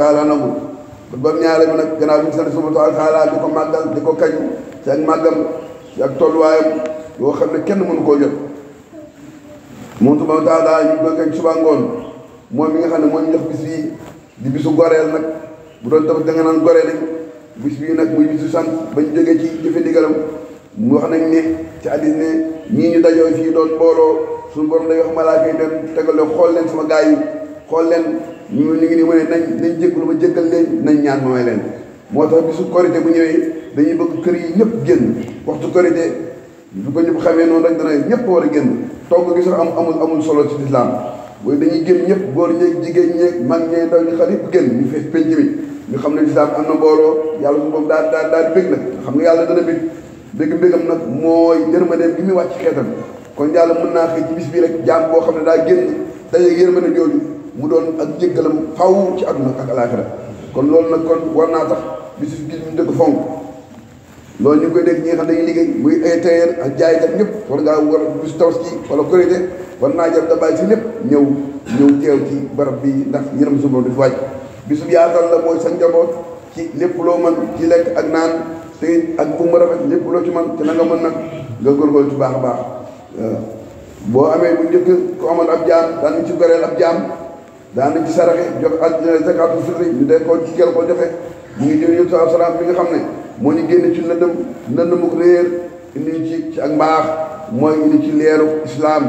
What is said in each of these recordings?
taala nangu kon ba mu ñaareel bi nag gannaaw bi ñu sant subhanahu wa taala di ko màggal di ko kañ ci ak màggam ci ak tolluwaayam yoo xam ne kenn mënu koo jot moom subhanahu wa taala ñu koy kañ suba ngoon moom mi nga xam ne moo ñu jox bis bii di bisu goreel nag bu doon tax da nga naan goreel lañ bis bii nag muy bisu sant bañ jógee ci jëfe ndigalam mu wax nañ ne ci hadiis ne ñii ñu dajoo fii doon mbooloo suñu borom day wax malaaka yi dem tegal leen xool leen sama gaay yi xool leen ñu ngi nii mu ne nañ jéggalu ma jéggal leen nañ ñaan ma may leen moo tax bisu korité bu ñëwee dañuy bëgg kër yi ñëpp génn waxtu korité bu ko ñëpp xamee noonu rek dana ñëpp war a génn togg gi sax amul solo ci lislaam booy dañuy génn ñëpp góor ñeeg jigéen ñeeg mag ñeeg ndaw ñu xale yëpp génn ñu fees penc mi ñu xam ne lislaam am na mbooloo yàlla su moom daal di bég nag xam nga yàlla dana bég bégam nag mooy yërmandeem gi muy wàcc xeetam kon yàlla mën naa xëy ci bis bi rek jaam boo xam ne daa génn daje yërmande jooju mu doon ak jéggalam faw ci àdduna ak alaaxira kon loolu nag kon war naa tax bisu gis ñu dëgg fonk loolu ñu ngi koy dégg ñi nga xam ne dañuy liggéey muy ay tailleur ak jaaykat ñëpp war ngaa war bisu tabaski wala korité war naa jël da bàyyi si lépp ñëw teew ci barab bi ndax yërëm su boobu di fi wàcc bisu yaatal la mooy sa njaboot ci lépp loo mën ci lekk ak naan te ak bu mu rafet lépp loo ci mën te na nga mën nag nga góorgóorlu ci baax a baax boo amee bu njëkk ku amoon ab jaam daan nañ ci goreel ab jaam daan nañ ci saraxe jox ak zakatu fitri ñu dee ko ci kel ko joxe ñu ngi jël yëpp saa salaam bi nga xam ne moo ñu génne ci lëndëmuk réer indi ci ak mbaax mooy indi ci leeru islam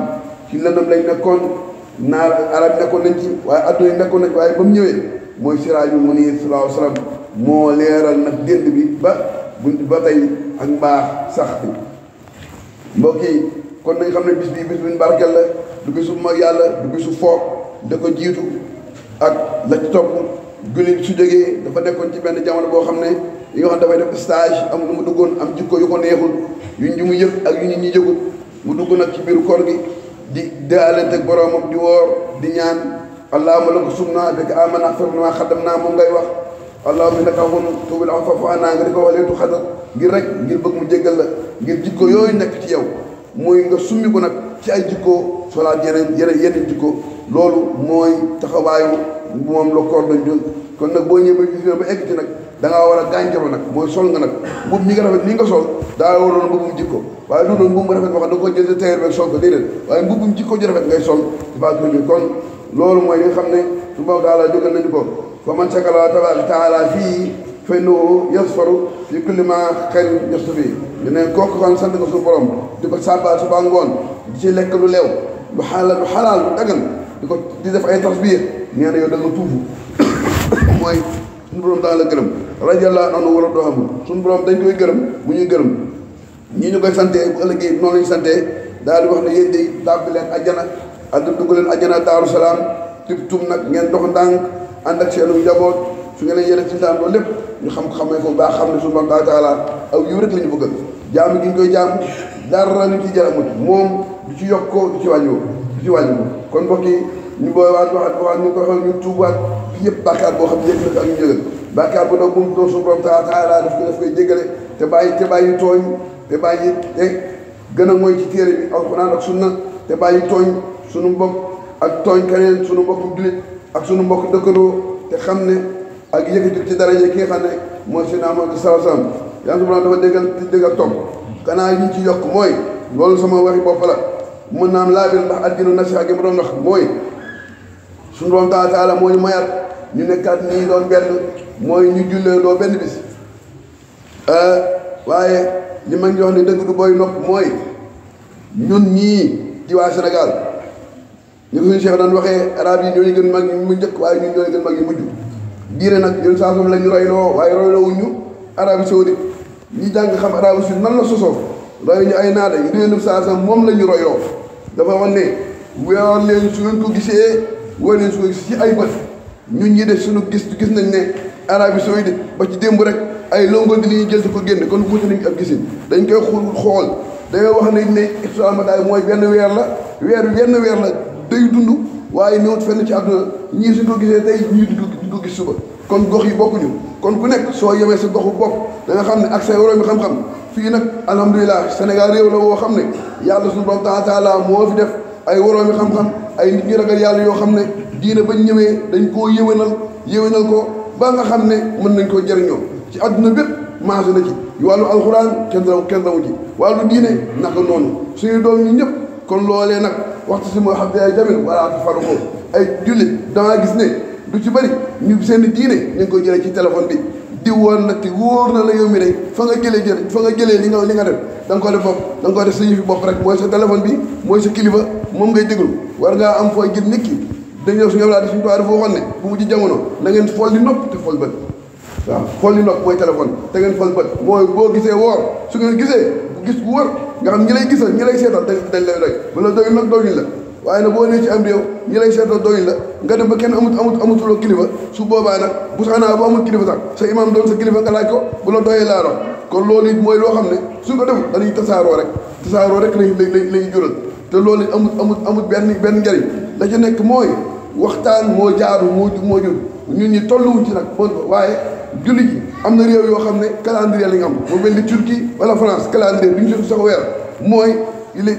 ci lëndëm lañ nekkoon naar arab nekkoon nañ ci waaye adduna yi nekkoon nañ ci waaye ba mu ñëwee mooy siraaju munir sallallahu alayhi wa sallam moo leeral nag dénd bi ba tey ak mbaax sax bi mbokk yi kon nañ xam ne bis bii bis buñ barkeel la du bisu mag yàlla du bisu foog da ko jiitu ak la ci topp jullit su jógee dafa nekkoon ci benn jamono boo xam ne yi nga xam dafay def stage am lu mu duggoon am jikko yu ko neexul yu mu yëg ak yu nit ñi yëgul mu dugg nag ci biiru koor gi di daalante ak boroomam di woor di ñaan allahumma laka sumna bika amana firna ma xaddam naa moom ngay wax allahumma innaka afuwwun tuhibbul afwa fa'fu anna nga di ko wax leetu xadar ngir rek ngir bëgg mu jéggal la ngir jikko yooyu nekk ci yow mooy nga summi ko nag ci ay jikko solaat yeneen jikko loolu mooy taxawaayu moom la koor dañ jël kon nag boo ñëwee ba egg ci nag da ngaa war a gàncax nag mooy sol nga nag mbubb mi nga rafet li nga sol daa waroon mbubbum jikko waaye du doon mbubb mu rafet wax da nga ko jël sa tailleur rek sol ko déedéet waaye mbubbum jikko ji rafet ngay sol ci baa bi kon loolu mooy li nga xam ne subhaanahu wa taala jógal nañu ko fa man shakara taala fii fa innahu yasfaru fi kulli ma xayrin yastafi ñu ne kooku xam sant nga suñu borom di ko sàbbaal suba ngoon di ci lekk lu leew lu xalaal lu dagan di def ay tasbiir nee na yow da nga tuufu mooy suñu borom daa la gërëm radiyallahu anhu wala doo xam suñu borom dañ koy gërëm bu ñuy gërëm ñii ñu koy santee bu ëllëgee noonu lañu santee daal di wax ne yéen day tàbbi leen ajjana dugg leen ajjana daaru salaam tub nag ngeen dox ndànk ànd ak seenu njaboot su ngeen yéene ci taan loolu lépp ñu xamee ko baax xam ne subhaanahu wa taala aw yiw rek la ñu bëggal jaamu gi ñu koy jaamu dara lu ci jaramut moom du ci yokkoo du ci wàññi kon mbokk yi ñu booy waat ñu ko xool ñu tuubaat yëpp bàkkaar boo xam ne yëpp nag ak ñu jëgal bàkkaar bu nag bu mu doon suñu borom taala daf koy jéggale te bàyyi tooñ te bàyyi te gën a mooy ci téere bi alxuraan ak sunna te bàyyi tooñ suñu mbokk ak tooñ keneen suñu mbokk jullit ak suñu mbokk dëkkandoo te xam ne ak yëkkati ci daraje ki nga xam ne mooy Seydina Muhammad sallallahu alayhi wasallam yàlla subhanahu dafa déggal topp kanaa yi ñu ci yokk mooy loolu sama waxi bopp la mën naa am laabir ndax addina nasiha gi ma doon wax mooy suñu borom taala moo ñu mayaat ñu nekkaat nii doon benn mooy ñu jullee doo benn bis waaye li ma ngi wax ne dëgg du booy nopp mooy ñun ñii ci waa Sénégal ñu suñu Cheikh daan waxee arab yi ñooñu gën mag ñu mu njëkk waaye ñun ñooñu gën mag yi mujj diine nag ñun saa soom la ñu royloo waaye royloo wuñu Arabie Saoudite ñi jàng xam Arabie Saoudite nan la sosoo roy ñu ay naada yi réenub saa soom moom la ñu royloo dafa wax ne weer leen su ngeen ko gisee weer leen su ko gis ci ay bët ñun ñi de suñu gis nañ ne Arabie Saoudite ba ci démb rek ay longo di li ñuy jël di ko génne kon wuute nañu ak gisin dañ koy xool dañoo wax ne ixtilaamadaay mooy benn weer la day dund waaye néewut fenn ci àdduna ñii suñ ko gisee tey ñii di ko gis suba kon gox yi bokkuñu kon ku nekk soo yemee sa goxu bopp da nga xam ne ak say woroomi xam-xam fii nag alhamdulilah Sénégal réew la woo xam ne yàlla suñu borom taala moo fi def ay woroomi xam-xam ay nit ñu ragal yàlla yoo xam ne diine bañ ñëwee dañ koo yéwénal ko ba nga xam ne mën nañ koo jëriñoo ci àdduna bépp maase na ci wàllu alxuraan kenn rawu ci wàllu diine naka noonu suñu doom ñi ñëpp kon loolee nag waxtu si moo xam ne ay jamil wala tafarruqu ay jullit damaa gis ne du ci bëri ñu seen diine ñu ngi koy jëlee ci téléphone bi di woon nag te wóor na la yow mi ne fa nga jëlee li nga def da nga ko def bopp da nga ko def sa yëfi bopp rek mooy sa téléphone bi mooy sa kilifa moom ngay déglu war ngaa am fooy gis nit ki dañoo suñu wlaa di suñu tuwi dafa waxoon ne bu mu ci jamono na ngeen fool di nopp te fool bët waaw xool li nopp mooy téléphone te ngeen fal bët mooy boo gisee woor su ngeen gisee gis bu wër nga xam ñi lay gisal ñi lay seetal dañ lay doy bu la doyul nag doyuñ la waaye nag boo nee ci am réew ñi lay seetal doyuñ la nga dem ba kenn amutuloo kilifa su boobaa nag bu xanaa bu amul kilifa sax sa imam doon sa kilifa nga laaj ko bu la doyee laaro kon loolu it mooy loo xam ne suñ ko def dañuy tasaaroo rek lañuy jural te loolu it amut benn njëriñ la ci nekk mooy waxtaan moo jaaru moo jur ñun ñi tolluwuñ ci nag waaye julli ji am na réew yoo xam ne calendrier la ñu am mu mel ni Turquie wala France calendrier bi ñu sax weer mooy il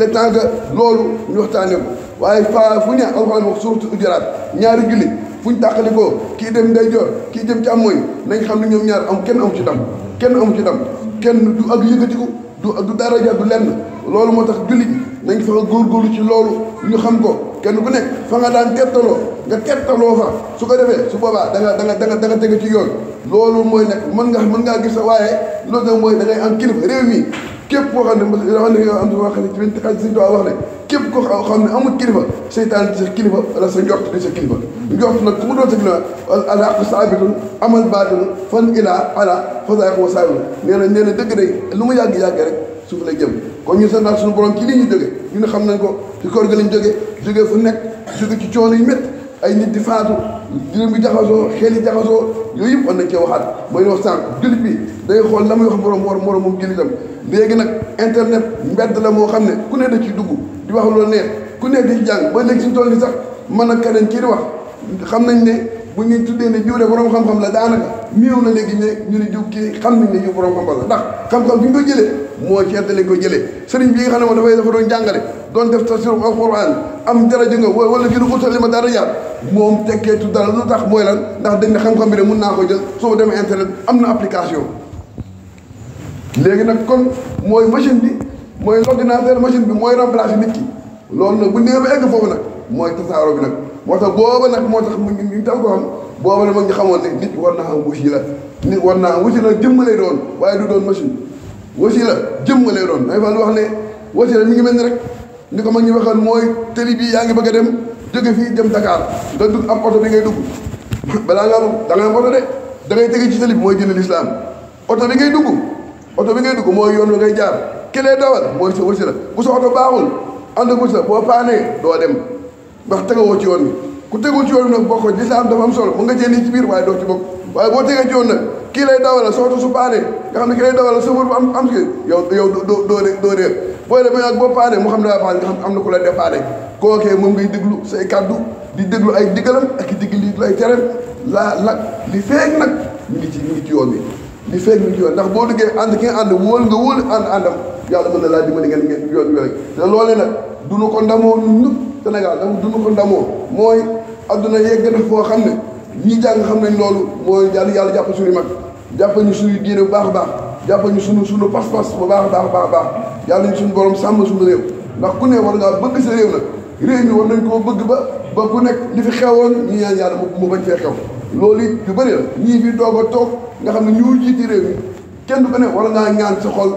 est temps que loolu ñu waxtaanee ko waaye fu ñu alxuraan wax suuratu Hujuraat ñaari julli fu ñu tàqalikoo kii dem ndeyjoor kii dem càmmooñ nañ xam ne ñoom ñaar kenn amu ci ndam kenn du ak yëkkatiku du daraja du lenn loolu moo tax julli ji nañ fa góorgóorlu ci loolu ñu xam ko kenn ku nekk fa nga daan tettaloo nga tettaloo fa su ko defee su boobaa da nga tege ci yoon loolu mooy nekk mën ngaa gis sa waaye loolu nag mooy da ngay am kilifa réew mi képp koo xam ne yoo xam ne am wax ne ci benn xaj Sëñ Tuubaa wax ne képp koo xam ne amul kilifa seytaan di sa kilifa wala sa njort di sa kilifa njort nag ku mu doon sa kilifa al haqu saabitun amal baatilun fan ilaa ala fasaaq wa saabitun nee na dëgg day lu mu yàgg-yàgg rek suuf lay jëm kon ñu santaat suñu borom ci lii ñu jóge ñu ne xam nañ ko ci koor gi lañ jóge fu nekk jóge ci coono yu métti ay nit di faatu juróom bi jaxasoo xel yi jaxasoo yooyu yëpp war nañ cee waxaat mooy wax sànq jullit bi day xool la muy wax borom moom jullitam léegi nag internet mbedd la moo xam ne ku ne da ciy dugg di wax loolu neex ku ne di ci jàng ba léegi suñu toll ni sax mën a keneen kii di wax xam nañ ne bu ñu tuddee ne jiw de borom xam-xam la daanaka néew na léegi ñu ne jiw kii xam nañ ne jiw borom xam-xam la ndax xam-xam fi ñu ko jëlee moo ci lañ ko jëlee sëriñ bi nga xam ne moom dafa doon jàngale doon def tafsir alquran am daraja nga wala gën a utal li ma dara jaar moom tekkeetu dara lu tax mooy lan ndax dañ ne xam-xam bi de mun naa ko jël soo demee internet am na application léegi nag kon mooy machine bi mooy l'ordinateur machine bi mooy remplacer nit ki loolu nag bu néew ba egg foofu nag mooy tasaaroo bi nag moo tax booba nag moo tax ñu tal ko xam booba nag mag ñu xamoon ne nit war naa am wasila nit war naa am wasila jëmm lay doon waaye du doon machine wasila jëmm lay doon day fa lu wax ne wasila mi ngi mel ni rek ni ko mag ñu waxoon mooy télé bi yaa ngi bëgg a dem jóge fii dem Dakar nga dugg am oto bi ngay dugg balaa nga da nga am oto de da ngay tege ci télé bi mooy jënd lislaam oto bi ngay dugg mooy yoon wa ngay jaar ki lay dawal mooy sa wasila bu sa oto baaxul ànd ak wasila boo paanee doo dem ndax tegawoo ci yoon bi ku tegoo ci yoon bi nag bokk lislaam dafa am solo mën nga jënd ci biir waaye doo ci bokk waaye boo tegee ci yoon nag kii lay dawal sa oto su paanee nga xam ne ki lay dawal sa wër bu am si yow doo réer booy demee ak boo paanee mu xam ne daa paan nga xam am na ku la dépanné kookee moom ngay déglu say kaddu di déglu ay diggalam ak i digg ay tereem li feeg nag ñu ngi ci yoon bi li feeg ñu ngi ci yoon ndax boo duggee ànd ki nga ànd wóolu àndam yàlla mën na laa dimbali ngeen yoon bi rek te loolee nag duñu ko ndamoo ñun ñëpp Sénégal duñu ko ndamoo mooy adduna yegg na foo xam ne ñi jàng xam nañ loolu mooy yàlla jàpp suñu mag jàpp ñu suñu diine bu baax a baax jàpp ñu suñu pas-pas bu baax a baax yàlla ñu suñu borom sàmm suñu réew ndax ku ne war ngaa bëgg sa réew nag réew mi war nañ koo bëgg ba ku nekk li fi xewoon ñu ñaan yàlla mu bañ fee xew loolu it yu bëri la ñii fi doog a toog nga xam ne ñu jiiti réew mi kenn du ko ne war ngaa ñaan sa xol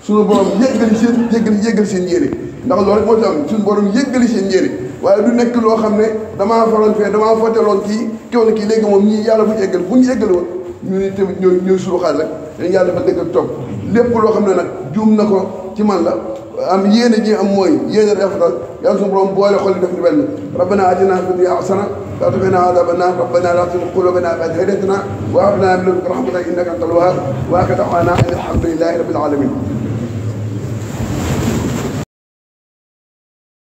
suñu borom yëggali seen yéene ndax loolu rek moo ci am suñu borom yëggali seen yéene waaye du nekk loo xam ne damaa faroon fee damaa foteloon kii wala kii léegi moom ñii yàlla bu ñu eggal bu ñu eggale woon ñu ni tamit ñooy suñu xaal rek dañ yàlla dafa dëgg ak toog lépp loo xam ne nag juum na ko ci man la am yéene ji am mooy yéene rafetal yàlla suñu borom boole xol yi def ñu benn rabbana atina fid dunya hasana wa qina adhaban nar rabbana la tuzigh qulubana ba'da idh hadaytana wa hab lana min ladunka rahmatan innaka antal wahhab wa akhir da'wana alhamdulillahi rabbil alamin